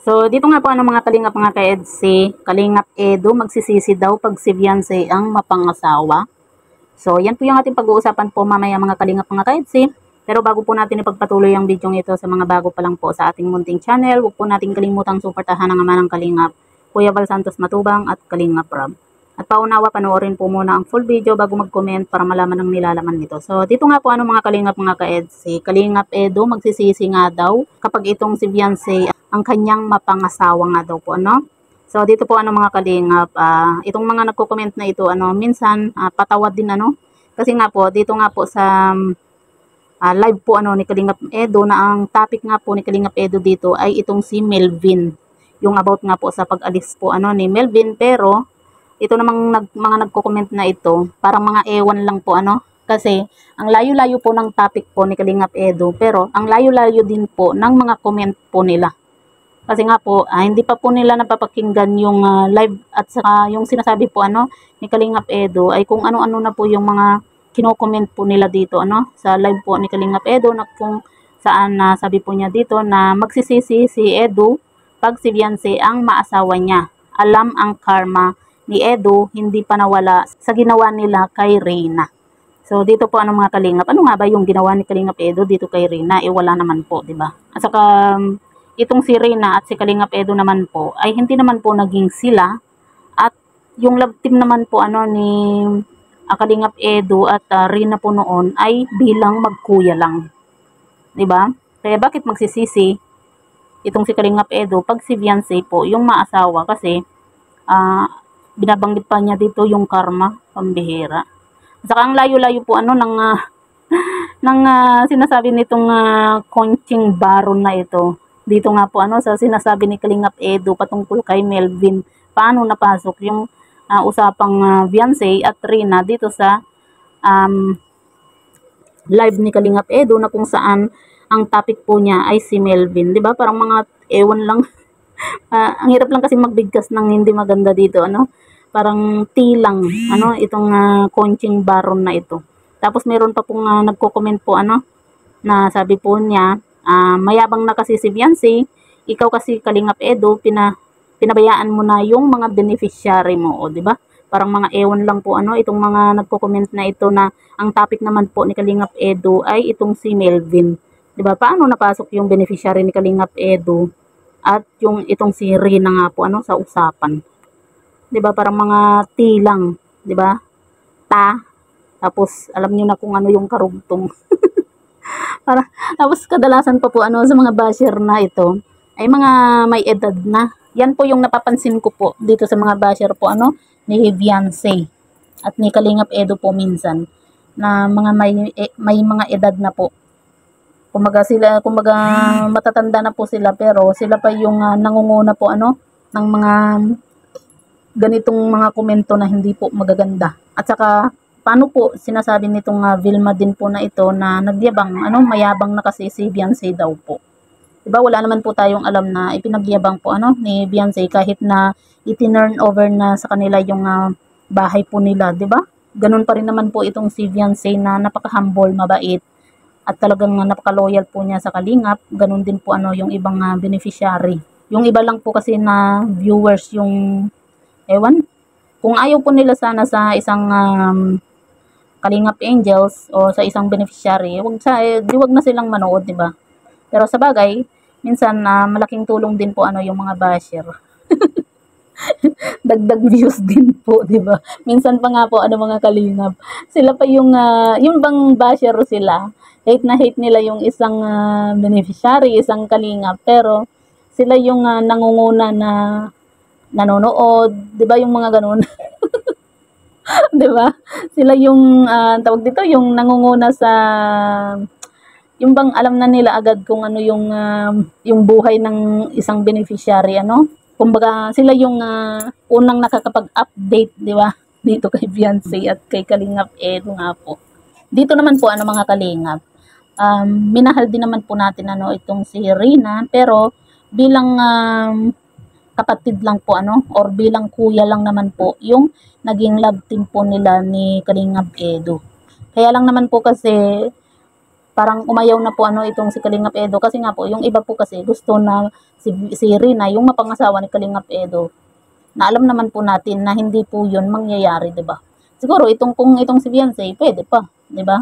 So, dito nga po mga kalingap mga ka-EDC, Kalingap Edu, magsisisi daw pag si Beyonce ang mapangasawa. So, yan po yung ating pag-uusapan po mamaya mga kalingap mga ka-EDC. Pero bago po natin ipagpatuloy ang video ito sa mga bago pa lang po sa ating munting channel, huwag po natin kalimutang suportahan ang ama ng Kalingap, Kuya Val Santos Matubang at Kalingap Rob. At paunawa, panoorin po muna ang full video bago mag-comment para malaman ang nilalaman nito. So, dito nga po mga kalingap mga ka-EDC, Kalingap Edu, magsisisi nga daw kapag itong si Beyonce ang kanyang mapangasawa nga daw po, ano? So, dito po mga kalingap, itong mga nagko-comment na ito, minsan patawad din, kasi nga po, dito nga po sa live po ni Kalingap Edu na ang topic nga po ni Kalingap Edu dito ay itong si Melvin. Yung about nga po sa pag-alis po ni Melvin, pero ito namang mga nagko-comment na ito, parang mga ewan lang po kasi ang layo-layo po ng topic po ni Kalingap Edu, pero ang layo-layo din po ng mga comment po nila. Kasi nga po, hindi pa po nila napapakinggan yung live at saka yung sinasabi po ni Kalingap Edu ay kung ano-ano na po yung mga kino-comment po nila dito sa live po ni Kalingap Edu, na kung saan sabi po niya dito na magsisisi si Edu pag si Beyonce ang maasawa niya. Alam ang karma ni Edu, hindi pa nawala sa ginawa nila kay Reyna. So dito po mga kalingap, ano nga ba yung ginawa ni Kalingap Edu dito kay Reyna? Wala naman po, 'di ba? At saka itong si Reyna at si Kalingap Edu naman po ay hindi naman po naging sila, at yung love team naman po ni Kalingap Edu at Reyna po noon ay bilang magkuya lang. 'Di ba? Kaya bakit magsisisi itong si Kalingap Edu pag si Beyonce po yung maasawa? Kasi binabanggit pa niya dito yung karma, pambihira. Saka ang layo-layo po ng sinasabi nitong Konching Baron na ito. Dito nga po sa sinasabi ni Kalingap Edu patungkol kay Melvin. Paano napasok yung usapang Beyonce at Reyna dito sa live ni Kalingap Edu, na kung saan ang topic po niya ay si Melvin. 'Di ba? Parang mga ewan lang. Ang hirap lang kasi magbigkas ng hindi maganda dito, parang tilang, itong Konching Baron na ito. Tapos meron pa pong nagko-comment po, na sabi po niya, mayabang na kasi si Beyonce, ikaw kasi Kalingap Edu, pinabayaan mo na yung mga beneficiary mo, o 'di ba? Parang mga ewan lang po, itong mga nagko-comment na ito, na ang topic naman po ni Kalingap Edu ay itong si Melvin. 'Di ba? Paano napasok yung beneficiary ni Kalingap Edu at yung itong si Reyna nga po sa usapan? 'Di ba? Parang mga tilang, 'di ba? Tapos alam niyo na kung ano yung karugtong. Tapos kadalasan pa po sa mga basher na ito ay mga may edad na. Yan po yung napapansin ko po dito sa mga basher po ni Beyonce at ni Kalingap Edu po minsan, na mga may mga edad na po. Kumbaga matatanda na po sila, pero sila pa yung nangunguna po ng mga ganitong mga komento na hindi po magaganda. At saka paano po sinasabi nitong Vilma din po na ito na nagyabang, mayabang na kasi si Beyonce daw po. 'Di ba? Wala naman po tayong alam na ipinagyabang po ni Beyonce, kahit na itinurn over na sa kanila yung bahay po nila, 'di ba? Ganun pa rin naman po itong si Beyonce na napaka-humble, mabait, at talagang napaka-loyal po niya sa Kalingap. Ganun din po yung ibang beneficiary. Yung iba lang po kasi na viewers yung ewan. Kung ayaw po nila sana sa isang Kalingap Angels o sa isang beneficiary, wag na silang manood, 'di ba? Pero sa bagay, minsan malaking tulong din po yung mga basher. Dagdag views din po, 'di ba? Minsan pa nga po mga kalingap, sila pa yung bang basher sila. Hate na hate nila yung isang beneficiary, isang kalingap, pero sila yung nangunguna na nanonood, 'di ba, yung mga ganun. 'Di ba? Sila yung tawag dito, yung nangunguna sa yung bang alam na nila agad kung ano yung buhay ng isang beneficiary, Kumbaga sila yung unang nakakapag-update, 'di ba? Dito kay Beyonce at kay Kalingap Edu nga po. Dito naman po mga kalingap, minahal din naman po natin itong si Reyna, pero bilang kapatid lang po or bilang kuya lang naman po yung naging love team po nila ni Kalingap Edu. Kaya lang naman po kasi parang umayaw na po itong si Kalingap Edo kasi nga po yung iba po kasi gusto na si Rina yung mapangasawa ni Kalingap Edo. Na alam naman po natin na hindi po 'yun mangyayari, 'di ba? Siguro kung itong si Beyonce, pwede pa, 'di ba?